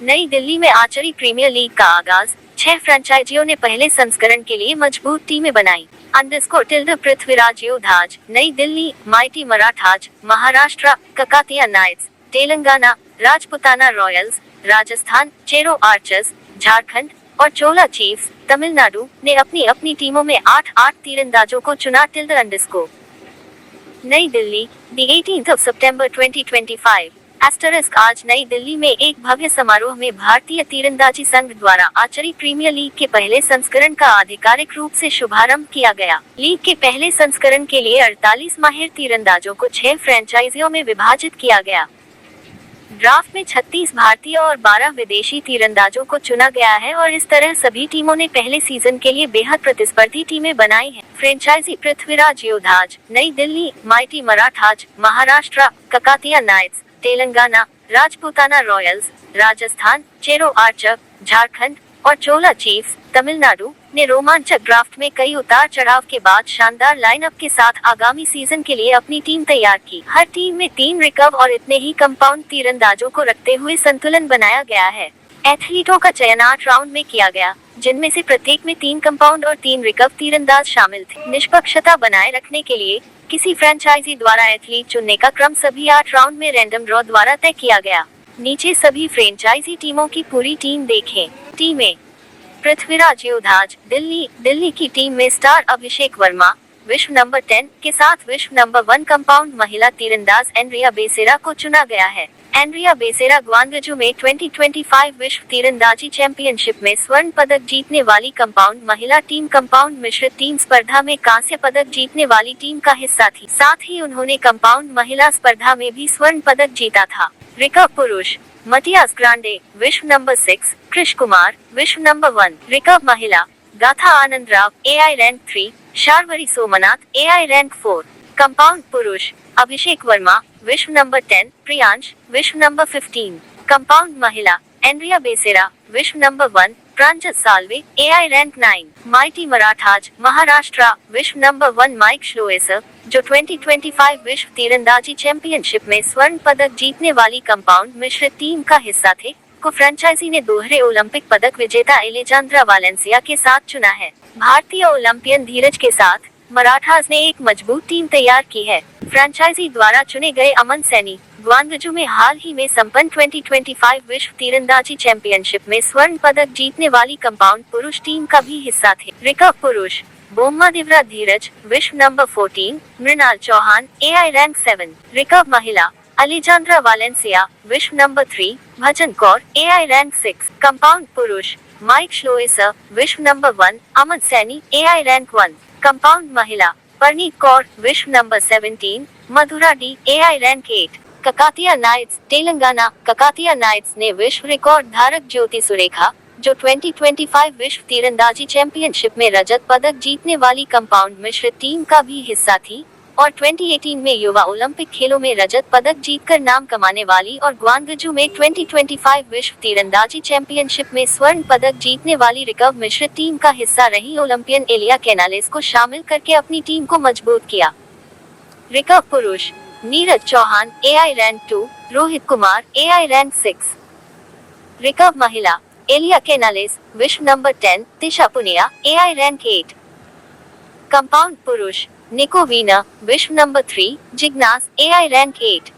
नई दिल्ली में archery premiere league का आगाज। 6 फ्रेंचाइजियों ने पहले संस्करण के लिए मजबूत टीमें बनाई। _ Prithviraj Yodhas, New Delhi, Mighty Marathas, Maharashtra, Kakatiya Knights, Telangana, Rajputana Royals, Rajasthan, Chero Archers, Jharkhand और चोला चीफ्स, तमिलनाडु ने अपनी अपनी टीमों में 8 तीरंदाजों को चुना। _ नई Delhi, the 18th of September 2025। आज नई दिल्ली में एक भव्य समारोह में भारतीय तीरंदाजी संघ द्वारा आर्चरी प्रीमियर लीग के पहले संस्करण का आधिकारिक रूप से शुभारंभ किया गया। लीग के पहले संस्करण के लिए 48 माहिर तीरंदाजों को 6 फ्रेंचाइजियों में विभाजित किया गया। ड्राफ्ट में 36 भारतीय और 12 विदेशी तीरंदाजों को चुना गया है और इस तरह सभी टीमों ने पहले सीजन के लिए बेहद प्रतिस्पर्धी टीमें बनाई हैं। Franchise Prithviraj Yodhas, New Delhi, Mighty Marathas, Maharashtra, Kakatiya Knights, Telangana, Rajputana Royals, Rajasthan, Chero Archer, Jharkhand और चोला चीफ्स, तमिलनाडु ने रोमांचक ड्राफ्ट में कई उतार चढ़ाव के बाद शानदार लाइनअप के साथ आगामी सीजन के लिए अपनी टीम तैयार की। हर टीम में 3 रिकर्व और इतने ही कंपाउंड तीरंदाजों को रखते हुए संतुलन बनाया गया है। एथलीटों का चयन 8 राउंड में किया गया, जिनमें से प्रत्येक में 3 कंपाउंड और 3 रिकर्व तीरंदाज शामिल थे। निष्पक्षता बनाए रखने के लिए किसी फ्रेंचाइजी द्वारा एथलीट चुनने का क्रम सभी 8 राउंड में रैंडम ड्रॉ द्वारा तय किया गया। नीचे सभी फ्रेंचाइजी टीमों की पूरी टीम देखें। टीमें: पृथ्वीराज योद्धाज, दिल्ली की टीम में स्टार अभिषेक वर्मा विश्व नंबर 10 के साथ विश्व नंबर 1 कंपाउंड महिला तीरंदाज एंड्रिया बेसेरा को चुना गया है। एंड्रिया बेसेरा ग्वांगजू में 2025 विश्व तीरंदाजी चैंपियनशिप में स्वर्ण पदक जीतने वाली कंपाउंड महिला टीम कंपाउंड मिश्रित टीम स्पर्धा में कांस्य पदक जीतने वाली टीम का हिस्सा थी। साथ ही उन्होंने कंपाउंड महिला स्पर्धा में भी स्वर्ण पदक जीता था। रिकर्व पुरुष: मटियास ग्रांडे विश्व नंबर 6, कृष कुमार विश्व नंबर 1। रिकर्व महिला: Gatha Anand Rao AI rank 3, Sharvari Somnath AI rank 4। Compound पुरुष: अभिषेक वर्मा विश्व नंबर 10, प्रियांश विश्व नंबर 15। कंपाउंड महिला: एंड्रिया बेसेरा विश्व number 1, Pranjal Salve AI rank 9। Mighty Marathas Maharashtra विश्व नंबर 1 माइक श्लोएसर, जो 2025 विश्व तीरंदाजी चैंपियनशिप में स्वर्ण पदक जीतने वाली कंपाउंड मिश्रित टीम का हिस्सा थे, को फ्रेंचाइजी ने दोहरे ओलंपिक पदक विजेता एलेजांद्रा वालेंसिया के साथ चुना है। भारतीय ओलंपियन धीरज के साथ मराठाज ने एक मजबूत टीम तैयार की है। फ्रेंचाइजी द्वारा चुने गए अमन सैनी ग्वांगजू में हाल ही में संपन्न 2025 विश्व तीरंदाजी चैंपियनशिप में स्वर्ण पदक जीतने वाली कंपाउंड पुरुष टीम का भी हिस्सा थे। रिकर्व पुरुष: बोम्मादेवरा धीरज विश्व number 14, Mrinal Chauhan AI rank 7। Recurve महिला: एलेजांद्रा वालेंसिया विश्व number 3, Bhajan Kaur AI rank 6। Compound पुरुष: माइक श्लोएसर विश्व number 1, Aman Saini AI rank 1। Compound महिला: परनीत कौर विश्व number 17, Madhura D AI rank 8। Kakatiya Knights Telangana Kakatiya Knights ने विश्व रिकॉर्ड धारक ज्योति सुरेखा, जो 2025 विश्व तीरंदाजी चैंपियनशिप में रजत पदक जीतने वाली कंपाउंड मिश्रित टीम का भी हिस्सा थी और 2018 में युवा ओलंपिक खेलों में रजत पदक जीतकर नाम कमाने वाली और ग्वांगजू में 2025 विश्व तीरंदाजी चैंपियनशिप में स्वर्ण पदक जीतने वाली रिकर्व मिश्रित टीम का हिस्सा रही ओलंपियन एलिया कैनालेस को शामिल करके अपनी टीम को मजबूत किया। रिकर्व पुरुष: Neeraj Chauhan AI rank 2, Rohit Kumar AI rank 6। Recurve महिला: एलिया कैनालेस विश्व number 10, Tisha Punia AI rank 8। Compound पुरुष: निको वीना विश्व number 3, Jignas AI rank 8।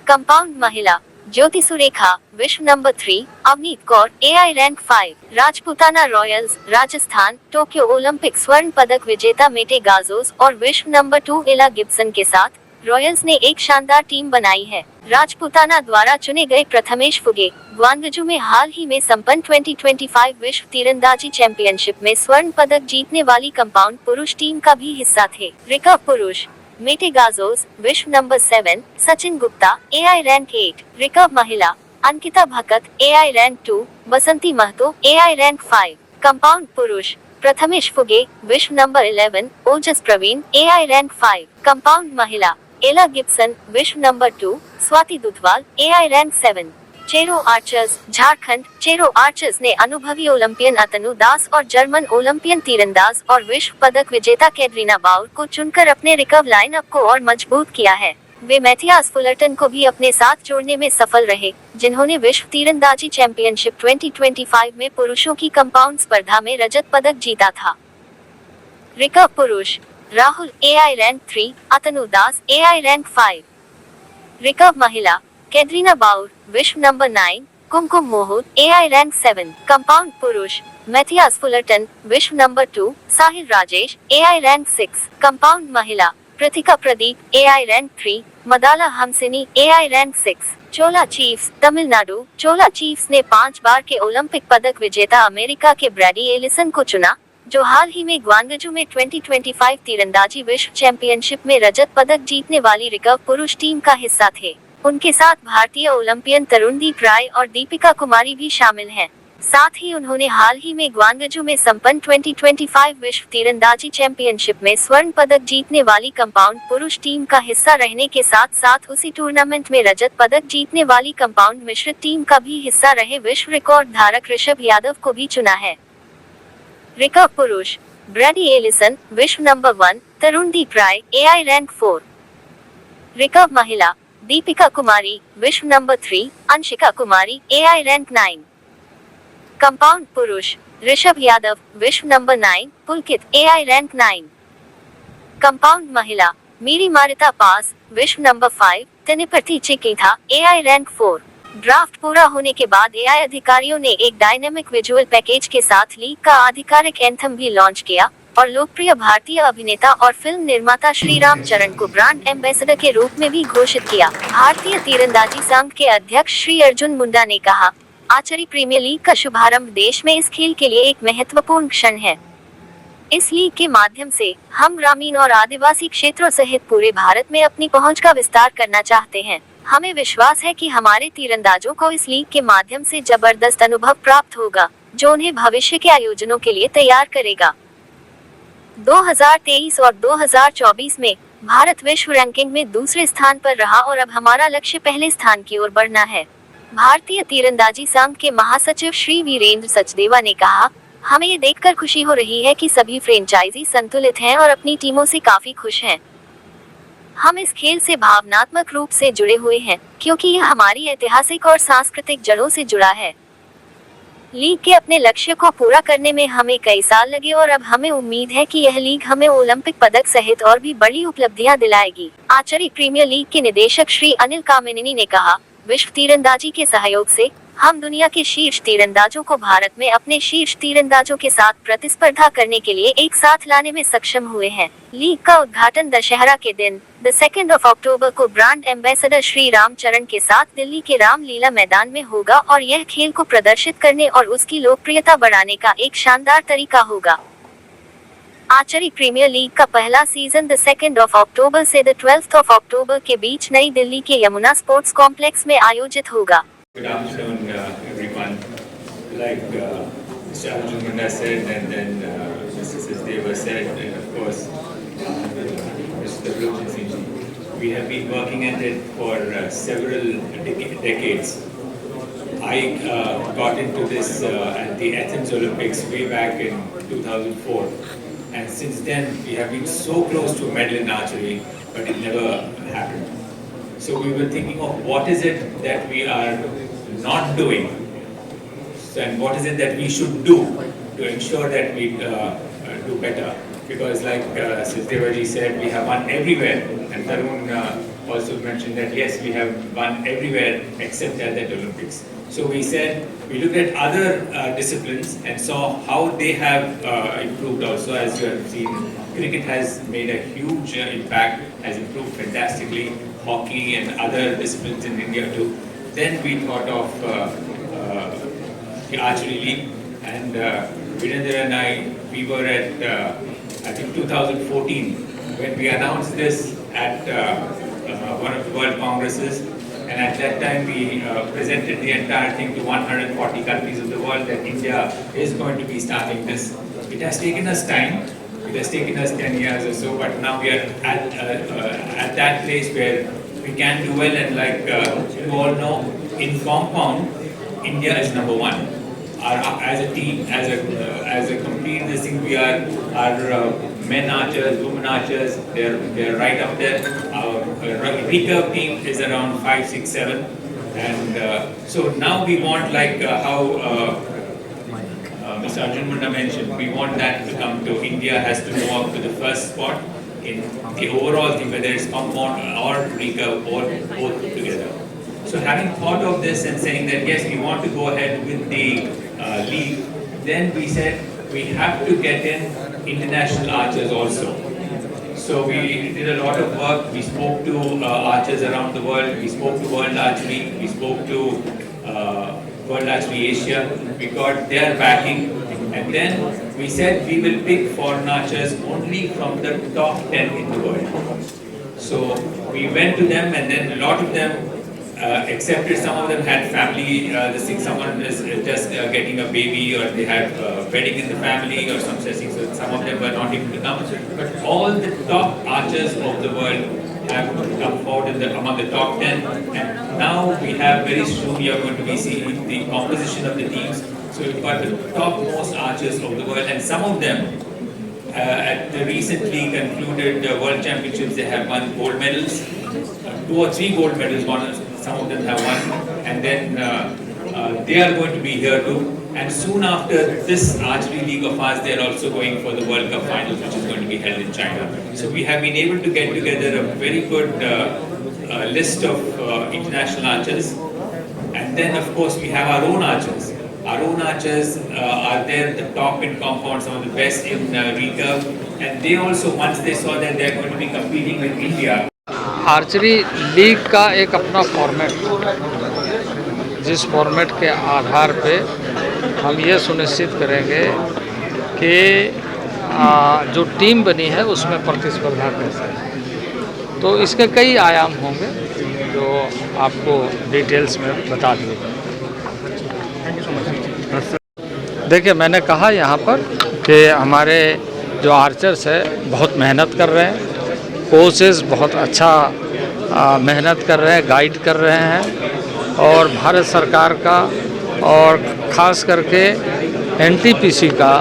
Compound महिला: ज्योति सुरेखा विश्व number 3, Avneet Kaur AI rank 5। Rajputana Royals Rajasthan Tokyo Olympic स्वर्ण पदक विजेता मेटे गाजोस और विश्व नंबर 2 एला गिब्सन के साथ रॉयल्स ने एक शानदार टीम बनाई है। राजपुताना द्वारा चुने गए प्रथमेश फुगे ग्वांगजू में हाल ही में संपन्न 2025 विश्व तीरंदाजी चैंपियनशिप में स्वर्ण पदक जीतने वाली कंपाउंड पुरुष टीम का भी हिस्सा थे। रिकर्व पुरुष: मेटे गाजोस विश्व number 7, Sachin Gupta AI rank 8। Recurve महिला: Ankita Bhakat AI rank 2, Basanti Mahato AI rank 5। Compound पुरुष: प्रथमेश फुगे विश्व number 11, Ojas Pravin AI rank 5। Compound महिला: एला गिब्सन विश्व number 2, Swati Dudhwal AI rank 7। Chero Archers Jharkhand Chero Archers ने अनुभवी ओलंपियन अतनु दास और जर्मन ओलंपियन तीरंदाज और विश्व पदक विजेता कैटरीना बाउर को चुनकर अपने रिकर्व लाइनअप को और मजबूत किया है। वे मैथियास फुलरटन को भी अपने साथ जोड़ने में सफल रहे, जिन्होंने विश्व तीरंदाजी चैंपियनशिप 2025 में पुरुषों की कंपाउंड स्पर्धा में रजत पदक जीता था। रिकर्व पुरुष Rahul AI rank 3, Atanu Das AI rank 5। Recurve महिला कैटरीना बाउर विश्व number 9, Kumkum Mohod AI rank 7। Compound पुरुष मैथियास फुलरटन विश्व number 2, Sahil Rajesh AI rank 6। Compound महिला Pratika Pradeep AI rank 3, Madala Hamsini AI rank 6। Chola Chiefs Tamil Nadu Chola Chiefs ने 5 बार के ओलंपिक पदक विजेता अमेरिका के ब्रैडी एलिसन को चुना, जो हाल ही में ग्वांगजू में 2025 तीरंदाजी विश्व चैंपियनशिप में रजत पदक जीतने वाली रिकर्व पुरुष टीम का हिस्सा थे। उनके साथ भारतीय ओलंपियन तरुणदीप राय और दीपिका कुमारी भी शामिल हैं। साथ ही उन्होंने हाल ही में ग्वांगजू में संपन्न 2025 विश्व तीरंदाजी चैंपियनशिप में स्वर्ण पदक जीतने वाली कंपाउंड पुरुष टीम का हिस्सा रहने के साथ साथ उसी टूर्नामेंट में रजत पदक जीतने वाली कंपाउंड मिश्रित टीम का भी हिस्सा रहे विश्व रिकॉर्ड धारक ऋषभ यादव को भी चुना है। रिकर्व पुरुष ब्रैडी एलिसन विश्व number 1, Tarundeep Rai AI rank 4। Recurve महिला दीपिका कुमारी विश्व नंबर 3, अंशिका कुमारी AI रैंक 9। कंपाउंड पुरुष ऋषभ यादव विश्व नंबर 9, पुलकित AI रैंक 9। कंपाउंड महिला मीरी मारिता पास विश्व नंबर 5, तिनिपर्थी चिकीथा AI रैंक 4। ड्राफ्ट पूरा होने के बाद AI अधिकारियों ने एक डायनेमिक विजुअल पैकेज के साथ लीग का आधिकारिक एंथम भी लॉन्च किया और लोकप्रिय भारतीय अभिनेता और फिल्म निर्माता श्री राम चरण को ब्रांड एम्बेसडर के रूप में भी घोषित किया। भारतीय तीरंदाजी संघ के अध्यक्ष श्री अर्जुन मुंडा ने कहा, आर्चरी प्रीमियर लीग का शुभारंभ देश में इस खेल के लिए एक महत्वपूर्ण क्षण है। इस लीग के माध्यम से हम ग्रामीण और आदिवासी क्षेत्रों सहित पूरे भारत में अपनी पहुंच का विस्तार करना चाहते हैं। हमें विश्वास है कि हमारे तीरंदाजों को इस लीग के माध्यम से जबरदस्त अनुभव प्राप्त होगा, जो उन्हें भविष्य के आयोजनों के लिए तैयार करेगा। 2023 और 2024 में भारत विश्व रैंकिंग में दूसरे स्थान पर रहा और अब हमारा लक्ष्य पहले स्थान की ओर बढ़ना है। भारतीय तीरंदाजी संघ के महासचिव श्री वीरेंद्र सचदेवा ने कहा, हमें ये देखकर खुशी हो रही है कि सभी फ्रेंचाइजी संतुलित हैं और अपनी टीमों से काफी खुश हैं। हम इस खेल से भावनात्मक रूप से जुड़े हुए हैं, क्योंकि यह हमारी ऐतिहासिक और सांस्कृतिक जड़ों से जुड़ा है। लीग के अपने लक्ष्य को पूरा करने में हमें कई साल लगे और अब हमें उम्मीद है कि यह लीग हमें ओलंपिक पदक सहित और भी बड़ी उपलब्धियां दिलाएगी। आर्चरी प्रीमियर लीग के निदेशक श्री अनिल कामिनी ने कहा, विश्व तीरंदाजी के सहयोग से हम दुनिया के शीर्ष तीरंदाजों को भारत में अपने शीर्ष तीरंदाजों के साथ प्रतिस्पर्धा करने के लिए एक साथ लाने में सक्षम हुए हैं। लीग का उद्घाटन दशहरा के दिन 2 अक्टूबर को ब्रांड एम्बेसडर श्री राम चरण के साथ दिल्ली के रामलीला मैदान में होगा और यह खेल को प्रदर्शित करने और उसकी लोकप्रियता बढ़ाने का एक शानदार तरीका होगा। आर्चरी प्रीमियर लीग का पहला सीजन 2 अक्टूबर से 12 अक्टूबर के बीच नई दिल्ली के यमुना स्पोर्ट्स कॉम्प्लेक्स में आयोजित होगा। Good afternoon, everyone. Like Mr. Arjun Munda said, and then Mr. Sachdeva said, and of course, Mr. Blue Singh, we have been working at it for several decades. I got into this at the Athens Olympics way back in 2004, and since then we have been so close to a medal in archery, but it never happened. So we were thinking of what is it that we are not doing, and what is it that we should do to ensure that we do better. Because like Sachdeva said, we have won everywhere, and Tarun also mentioned that yes, we have won everywhere except at the Olympics. So we said, we looked at other disciplines and saw how they have improved also. As you have seen, cricket has made a huge impact, has improved fantastically. Hockey and other disciplines in India too. Then we thought of the archery league, and Virendra and I, we were at I think 2014 when we announced this at one of the World Congresses, and at that time we presented the entire thing to 140 countries of the world that India is going to be starting this. It has taken us time. It has taken us 10 years or so, but now we are at that place where we can do well, and like you all know, in compound, India is number one. As a team, as a complete this thing, our men archers, women archers, they're right up there. Our recurve team is around 5, 6, 7, and so now we want how Mr. Arjun Munda mentioned, we want that to come to India has to move up to the first spot in the overall thing, whether it's compound or recurve or both together. So having thought of this and saying that yes, we want to go ahead with the league, then we said we have to get in international archers also. So we did a lot of work. We spoke to archers around the world. We spoke to World Archery. We spoke to World Archery Asia. We got their backing, and then we said we will pick foreign archers only from the top 10 in the world. So we went to them, and then a lot of them accepted. Some of them had family. Someone is just getting a baby, or they had a wedding in the family, or some such things. So some of them were not able to come. But all the top archers of the world have come forward among the top 10. And now we have very soon we are going to be seeing the composition of the teams. So we've got the topmost archers of the world, and some of them at the recently concluded World Championships, they have won gold medals. 2 or 3 gold medals, some of them have won, and then they are going to be here too. And soon after this archery league of ours, they are also going for the World Cup finals, which is going to be held in China. So we have been able to get together a very good list of international archers, and then of course we have our own archers. Our own archers are there at the top in compound, some of the best in recurve, and they also, once they saw that they are going to be competing with India. Archery league का एक अपना format, जिस format के आधार पे हम ये सुनिश्चित करेंगे कि जो टीम बनी है उसमें प्रतिस्पर्धा कैसे है। तो इसके कई आयाम होंगे जो आपको डिटेल्स में बता दिए। देखिए, मैंने कहा यहाँ पर कि हमारे जो आर्चर्स है बहुत मेहनत कर रहे हैं, कोचेस बहुत अच्छा मेहनत कर रहे हैं, गाइड कर रहे हैं, और भारत सरकार का और ख़ास करके एनटीपीसी का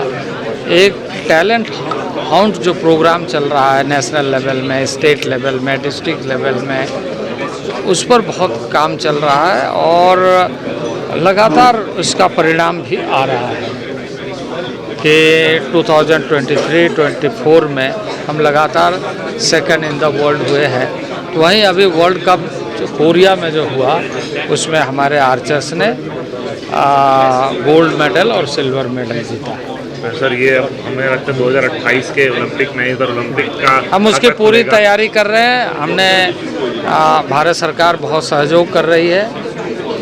एक टैलेंट हाउंट जो प्रोग्राम चल रहा है नेशनल लेवल में, स्टेट लेवल में, डिस्ट्रिक्ट लेवल में, उस पर बहुत काम चल रहा है और लगातार उसका परिणाम भी आ रहा है कि 2023-24 में हम लगातार सेकंड इन द वर्ल्ड हुए हैं। तो वहीं अभी वर्ल्ड कप कोरिया में जो हुआ उसमें हमारे आर्चर्स ने गोल्ड मेडल और सिल्वर मेडल जीता है। सर, ये हमें लगता है 2028 के ओलंपिक में इधर ओलंपिक का हम उसकी पूरी तैयारी कर रहे हैं। हमने भारत सरकार बहुत सहयोग कर रही है।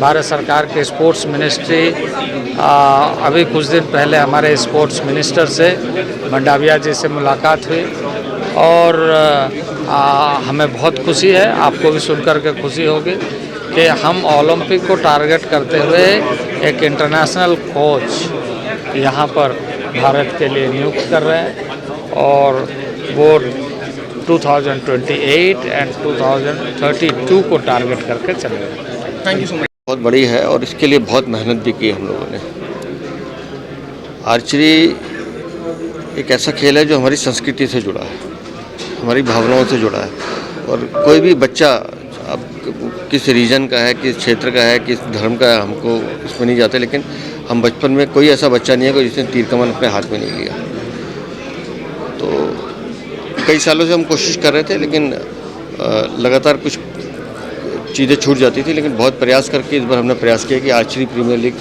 भारत सरकार के स्पोर्ट्स मिनिस्ट्री, अभी कुछ दिन पहले हमारे स्पोर्ट्स मिनिस्टर से मंडाविया जी से मुलाकात हुई और हमें बहुत खुशी है, आपको भी सुनकर के खुशी होगी कि हम ओलंपिक को टारगेट करते हुए एक इंटरनेशनल कोच यहाँ पर भारत के लिए नियुक्त कर रहे हैं और वो 2028 एंड 2032 को टारगेट करके चलेगा। Thank you so much. बहुत बड़ी है और इसके लिए बहुत मेहनत भी की हम लोगों ने। आर्चरी एक ऐसा खेल है जो हमारी संस्कृति से जुड़ा है, हमारी भावनाओं से जुड़ा है, और कोई भी बच्चा अब किस रीजन का है, किस क्षेत्र का है, किस धर्म का है, हमको इसमें नहीं जाते, लेकिन हम बचपन में कोई ऐसा बच्चा नहीं है कोई जिसने तीर कमान अपने हाथ में नहीं लिया। तो कई सालों से हम कोशिश कर रहे थे, लेकिन लगातार कुछ चीज़ें छूट जाती थी, लेकिन बहुत प्रयास करके इस बार हमने प्रयास किया कि आर्चरी प्रीमियर लीग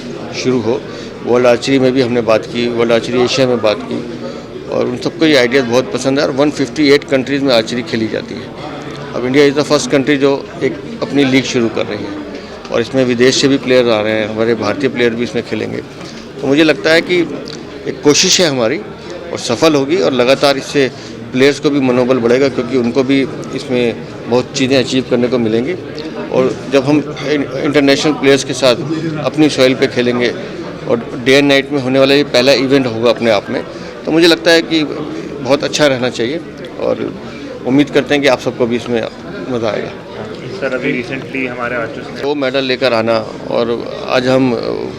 शुरू हो। वर्ल्ड आर्चरी में भी हमने बात की, वर्ल्ड आर्चरी एशिया में बात की, और उन सबको ये आइडिया बहुत पसंद है। और 158 कंट्रीज़ में आर्चरी खेली जाती है। अब India is the first country जो एक अपनी लीग शुरू कर रही है, और इसमें विदेश से भी प्लेयर आ रहे हैं, हमारे भारतीय प्लेयर भी इसमें खेलेंगे। तो मुझे लगता है कि एक कोशिश है हमारी और सफल होगी, और लगातार इससे प्लेयर्स को भी मनोबल बढ़ेगा, क्योंकि उनको भी इसमें बहुत चीज़ें अचीव करने को मिलेंगी। और जब हम इंटरनेशनल प्लेयर्स के साथ अपनी सॉइल पे खेलेंगे और डे एंड नाइट में होने वाला ये पहला इवेंट होगा अपने आप में, तो मुझे लगता है कि बहुत अच्छा रहना चाहिए, और उम्मीद करते हैं कि आप सबको भी इसमें मज़ा आएगा। सर, अभी रिसेंटली हमारे आर्चर्स ने 2 मेडल लेकर आना, और आज हम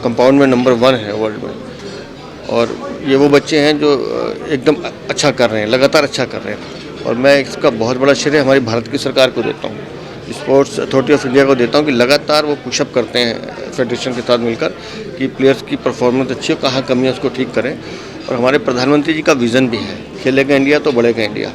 कंपाउंड में नंबर 1 है वर्ल्ड में, और ये वो बच्चे हैं जो एकदम अच्छा कर रहे हैं, लगातार अच्छा कर रहे हैं। और मैं इसका बहुत बड़ा श्रेय हमारी भारत की सरकार को देता हूँ, स्पोर्ट्स अथॉरिटी ऑफ इंडिया को देता हूँ कि लगातार वो पुशअप करते हैं फेडरेशन के साथ मिलकर कि प्लेयर्स की परफॉर्मेंस अच्छी हो, कहाँ कमी है उसको ठीक करें। और हमारे प्रधानमंत्री जी का विज़न भी है, खेलेगा इंडिया तो बढ़ेगा इंडिया,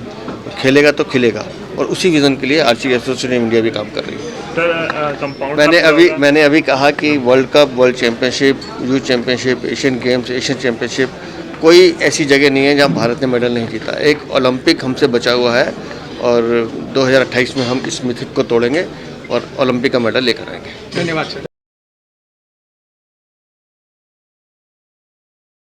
खेलेगा तो खिलेगा, और उसी विज़न के लिए आर्चरी एसोसिएशन ऑफ इंडिया भी काम कर रही है। सर कंपाउंड मैंने अभी कहा कि world cup, world championship, youth championship, Asian games, Asian championship, कोई ऐसी जगह नहीं है जहाँ भारत ने मेडल नहीं जीता। एक ओलंपिक हमसे बचा हुआ है और 2028 में हम इस मिथिक को तोड़ेंगे और ओलंपिक का मेडल लेकर आएंगे। धन्यवाद सर।